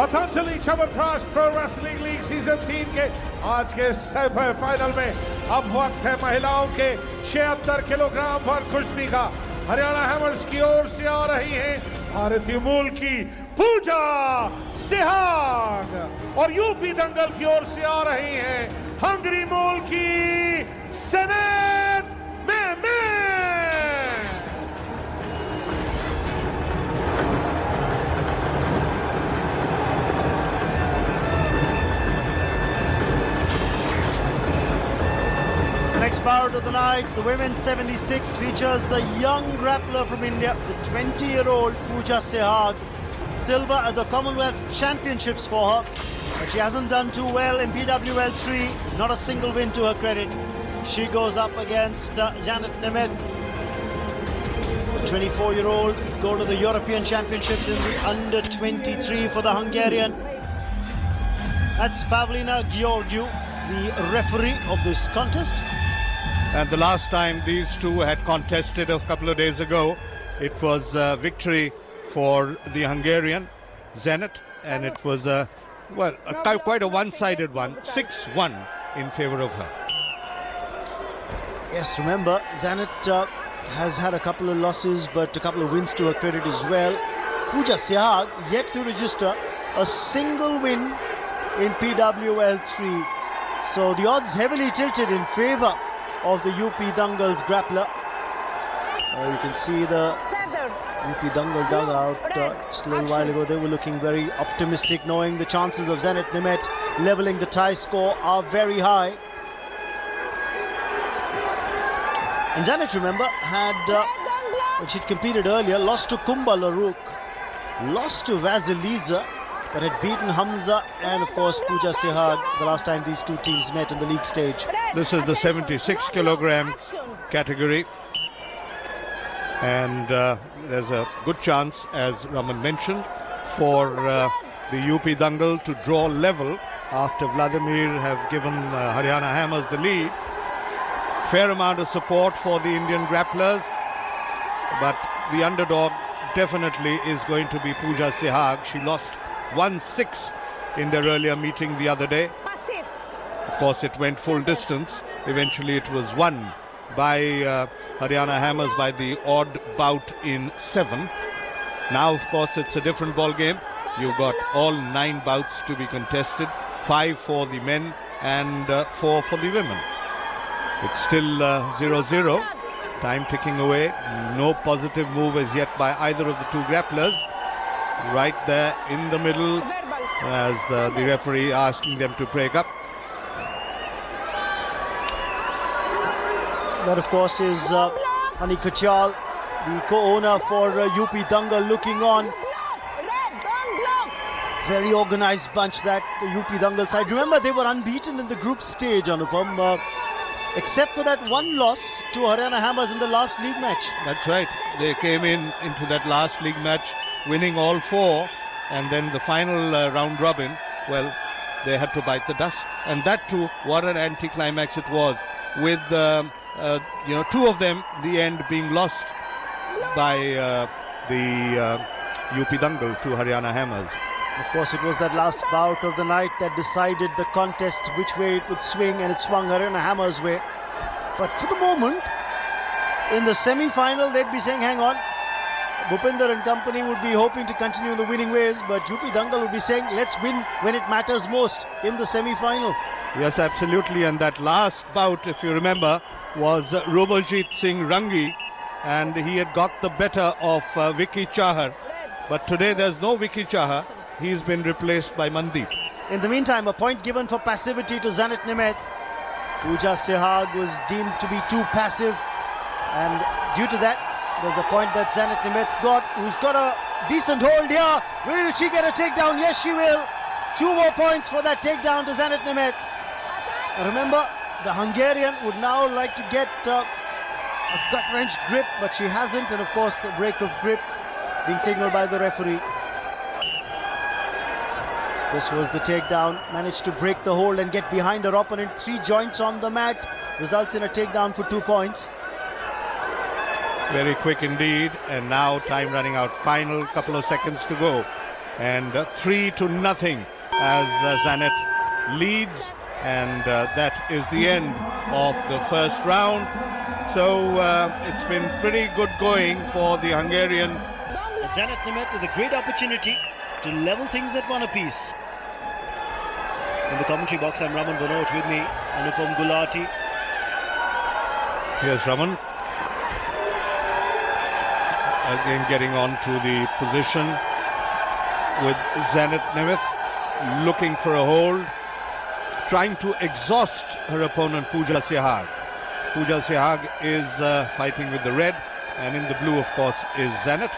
Patanjali chyawanprash pro wrestling league season 3 के आज के सेमीफाइनल में अब वक्त है महिलाओं के 76 किलोग्राम पर कुश्ती का। हरियाणा हैमर्स की ओर से आ रही हैं भारतीय मूल की पूजा सेहाग और यूपी दंगल की ओर से आ रही हैं हंगरी मूल की ज़नैtt। Next bout of the night, the women's 76 features the young grappler from India, the 20-year-old Pooja Sehag. Silver at the Commonwealth Championships for her, but she hasn't done too well in PWL 3, not a single win to her credit. She goes up against Zsanett. The 24-year-old go to the European Championships in the under-23 for the Hungarian. That's Pavlina Georgiou, the referee of this contest. And the last time these two had contested a couple of days ago, it was a victory for the Hungarian, Zsanett, and it was quite a one-sided one, 6-1 in favor of her. Yes, remember, Zsanett has had a couple of losses, but a couple of wins to her credit as well. Pooja Sehag yet to register a single win in PWL 3. So the odds heavily tilted in favor of the UP Dangal's grappler. You can see the UP Dangal dugout just a little while ago. They were looking very optimistic, knowing the chances of Zsanett leveling the tie score are very high. And Zsanett, remember, had, when she'd competed earlier, lost to Kumba Laruk, lost to Vasilisa, but had beaten Hamza and, of course, Pooja Sehag the last time these two teams met in the league stage. This is the 76 kilogram category. And there's a good chance, as Raman mentioned, for the UP Dangal to draw level after Vladimir have given Haryana Hammers the lead. Fair amount of support for the Indian grapplers, but the underdog definitely is going to be Pooja Sehag. She lost 1-6 in their earlier meeting the other day. Of course, it went full distance. Eventually, it was won by Haryana Hammers by the odd bout in 7. Now, of course, it's a different ball game. You've got all 9 bouts to be contested, 5 for the men and 4 for the women. It's still 0-0. Time ticking away. No positive move as yet by either of the two grapplers. Right there in the middle as the referee asking them to break up. That, of course, is Hani Kachal, the co-owner for UP Dangal, looking on. Very organized bunch, that the UP Dangal side. Remember, they were unbeaten in the group stage, Anupam, except for that one loss to Haryana Hammers in the last league match. That's right. They came into that last league match winning all 4, and then the final round robin, well, they had to bite the dust. And that too, what an anticlimax it was, with 2 of them, the end being lost by the UP Dangal to Haryana Hammers. Of course, it was that last bout of the night that decided the contest, which way it would swing, and it swung Haryana Hammers' way. But for the moment, in the semi-final, they'd be saying, hang on, Bhupinder and company would be hoping to continue the winning ways, but UP Dangal would be saying, let's win when it matters most in the semi-final. Yes, absolutely. And that last bout, if you remember, was Rubaljit Singh Rangi, and he had got the better of Vicky Chahar. But today there's no Vicky Chahar. He's been replaced by Mandeep. In the meantime, a point given for passivity to Zsanett. Pooja Sehag was deemed to be too passive, and due to that, there's a point that Zsanett got, who's got a decent hold here. Will she get a takedown? Yes, she will. 2 more points for that takedown to Zsanett. Remember, the Hungarian would now like to get a gut-wrench grip, but she hasn't, and of course the break of grip being signaled by the referee. This was the takedown, managed to break the hold and get behind her opponent. 3 joints on the mat, results in a takedown for 2 points. Very quick indeed, and now time running out, final couple of seconds to go. and 3-0 as Zsanett leads, and that is the end of the first round. So it's been pretty good going for the Hungarian. Zsanett with a great opportunity to level things at one apiece. In the commentary box, I'm Raman Banot, with me Anupam Gulati. Here's Raman. Again getting on to the position with Zsanett looking for a hold, trying to exhaust her opponent Pooja Sehag. Pooja Sehag is fighting with the red, and in the blue, of course, is Zsanett.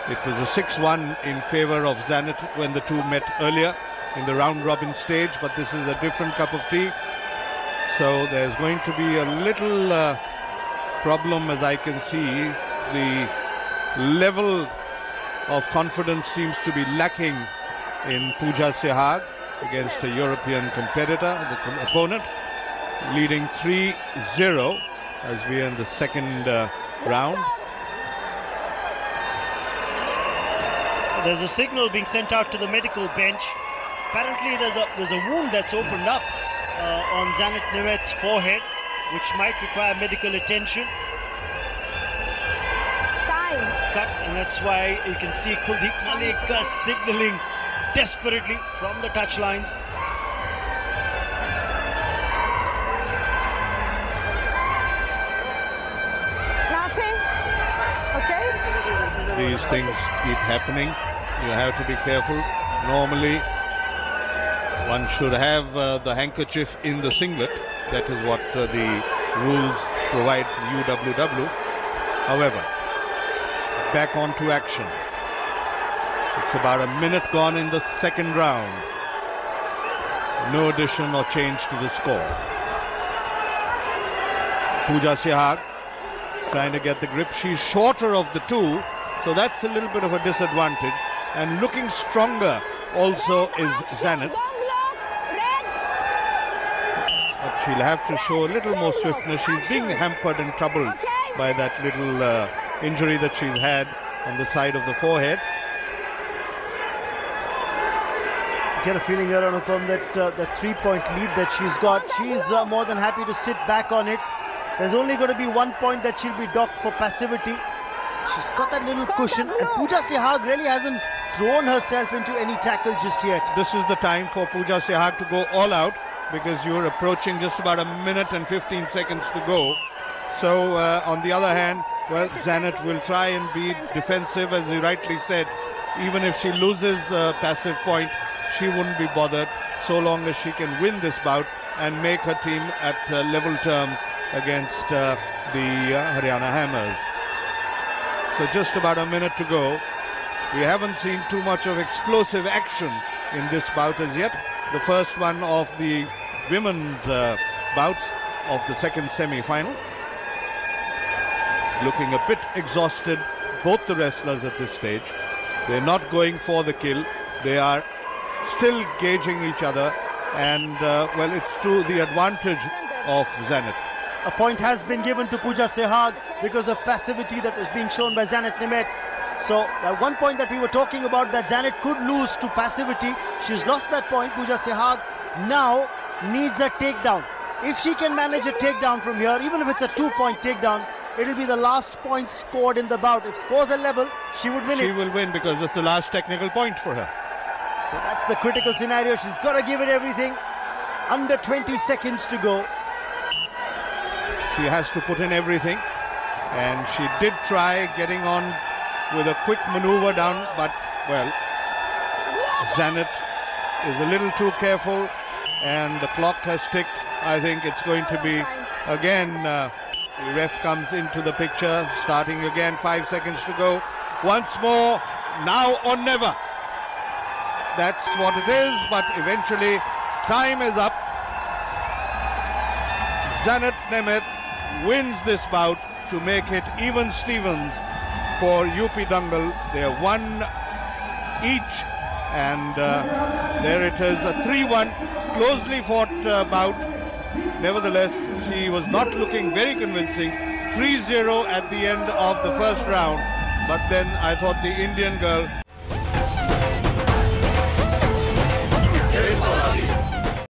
It was a 6-1 in favor of Zsanett when the two met earlier in the round-robin stage, but this is a different cup of tea. So there's going to be a little problem, as I can see. The level of confidence seems to be lacking in Pooja Sehag against a European competitor, the opponent, leading 3-0 as we are in the second round. There's a signal being sent out to the medical bench. Apparently there's a wound that's opened up on Zsanett forehead, which might require medical attention. Cut, and that's why you can see Kuldeep Malik signalling desperately from the touchlines. Nothing. Okay. These things keep happening. You have to be careful. Normally, one should have the handkerchief in the singlet. That is what the rules provide for UWW. However, back onto action. It's about a minute gone in the second round. No addition or change to the score. Pooja Sehag trying to get the grip. She's shorter of the two, so that's a little bit of a disadvantage. And looking stronger also is Zsanett. But she'll have to show a little more swiftness. She's being hampered and troubled by that little injury that she's had on the side of the forehead. I get a feeling here, Anupam, that the 3-point lead that she's got, she's more than happy to sit back on it. There's only going to be 1 point that she'll be docked for passivity. She's got that little cushion, and Pooja Sehag really hasn't thrown herself into any tackle just yet. This is the time for Pooja Sehag to go all out, because you're approaching just about a minute and 15 seconds to go. So on the other hand, well, Zsanett will try and be defensive, as you rightly said. Even if she loses a passive point, she wouldn't be bothered so long as she can win this bout and make her team at level terms against the Haryana Hammers. So just about a minute to go. We haven't seen too much of explosive action in this bout as yet. The first one of the women's bout of the second semi-final. Looking a bit exhausted, both the wrestlers at this stage. They're not going for the kill. They are still gauging each other, and well, it's to the advantage of Zsanett. A point has been given to Pooja Sehag because of passivity that was being shown by Zsanett. So that 1 point that we were talking about that Zsanett could lose to passivity, she's lost that point. Pooja Sehag now needs a takedown. If she can manage a takedown from here, even if it's a 2-point takedown, it'll be the last point scored in the bout. If scores are level, she would win it. She will win because it's the last technical point for her. So that's the critical scenario. She's got to give it everything. Under 20 seconds to go. She has to put in everything, and she did try getting on with a quick maneuver down, but well, Zsanett is a little too careful, and the clock has ticked. I think it's going to be again, the ref comes into the picture, starting again, 5 seconds to go. Once more, now or never. That's what it is, but eventually time is up. Zsanett wins this bout to make it even Stevens for UP Dangal. They're 1 each, and there it is, a 3-1 closely fought bout. Nevertheless, she was not looking very convincing. 3-0 at the end of the first round, but then I thought the Indian girl